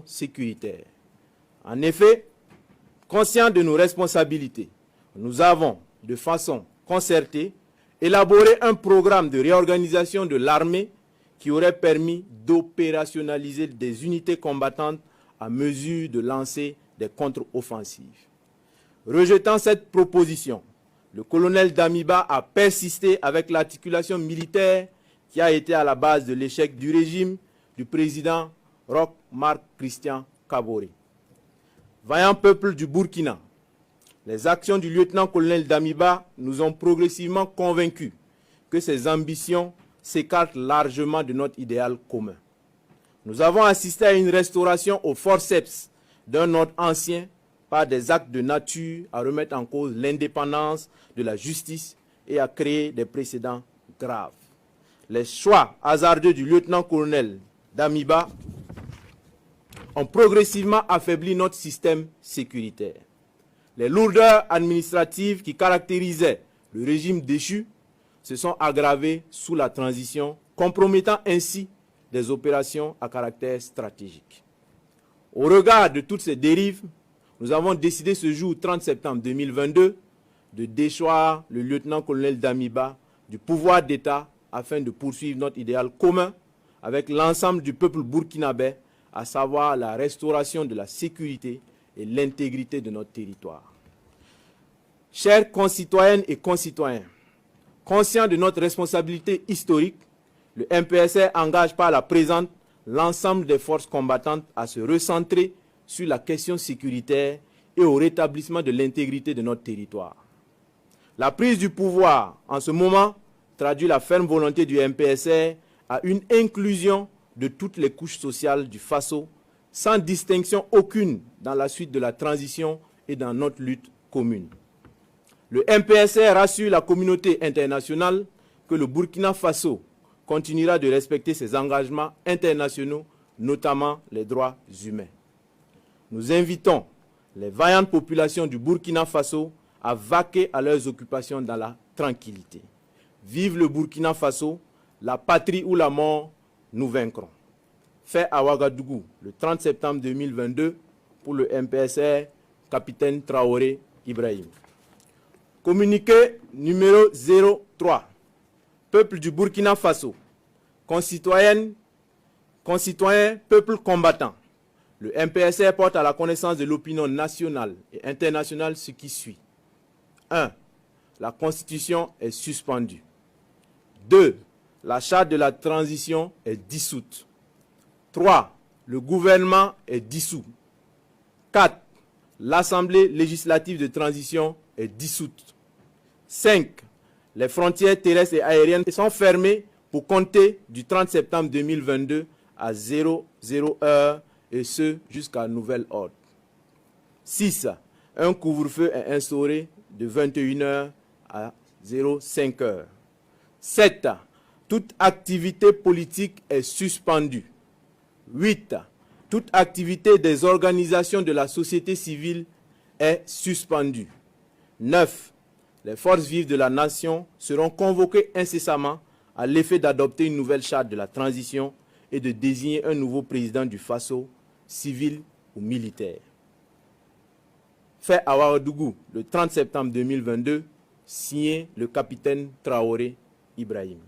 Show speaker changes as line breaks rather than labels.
sécuritaire. En effet, conscients de nos responsabilités, nous avons, de façon concertée, élaboré un programme de réorganisation de l'armée qui aurait permis d'opérationnaliser des unités combattantes à mesure de lancer des contre-offensives. Rejetant cette proposition, le colonel Damiba a persisté avec l'articulation militaire qui a été à la base de l'échec du régime du président Roch Marc Christian Kaboré. Vaillant peuple du Burkina, les actions du lieutenant-colonel Damiba nous ont progressivement convaincus que ses ambitions s'écartent largement de notre idéal commun. Nous avons assisté à une restauration au forceps d'un ordre ancien par des actes de nature à remettre en cause l'indépendance de la justice et à créer des précédents graves. Les choix hasardeux du lieutenant-colonel Damiba ont progressivement affaibli notre système sécuritaire. Les lourdeurs administratives qui caractérisaient le régime déchu se sont aggravées sous la transition, compromettant ainsi des opérations à caractère stratégique. Au regard de toutes ces dérives, nous avons décidé ce jour 30 septembre 2022 de déchoir le lieutenant-colonel Damiba du pouvoir d'État afin de poursuivre notre idéal commun avec l'ensemble du peuple burkinabé, à savoir la restauration de la sécurité et l'intégrité de notre territoire. Chers concitoyennes et concitoyens, conscients de notre responsabilité historique, le MPSR engage par la présente l'ensemble des forces combattantes à se recentrer sur la question sécuritaire et au rétablissement de l'intégrité de notre territoire. La prise du pouvoir en ce moment traduit la ferme volonté du MPSR à une inclusion de toutes les couches sociales du Faso, sans distinction aucune dans la suite de la transition et dans notre lutte commune. Le MPSR rassure la communauté internationale que le Burkina Faso continuera de respecter ses engagements internationaux, notamment les droits humains. Nous invitons les vaillantes populations du Burkina Faso à vaquer à leurs occupations dans la tranquillité. Vive le Burkina Faso, la patrie ou la mort, nous vaincrons. Fait à Ouagadougou, le 30 septembre 2022, pour le MPSR, capitaine Traoré Ibrahim. Communiqué numéro 03. Peuple du Burkina Faso, concitoyens, peuple combattant. Le MPSR porte à la connaissance de l'opinion nationale et internationale ce qui suit. 1. La Constitution est suspendue. 2. La charte de la transition est dissoute. 3. Le gouvernement est dissous. 4. L'Assemblée législative de transition est dissoute. 5. Les frontières terrestres et aériennes sont fermées pour compter du 30 septembre 2022 à 00 heure et ce jusqu'à nouvel ordre. 6. Un couvre-feu est instauré de 21 h à 05 h. 7. Toute activité politique est suspendue. 8. Toute activité des organisations de la société civile est suspendue. 9. Les forces vives de la nation seront convoquées incessamment à l'effet d'adopter une nouvelle charte de la transition et de désigner un nouveau président du Faso, civil ou militaire. Fait à Ouagadougou le 30 septembre 2022, signé le capitaine Traoré Ibrahim.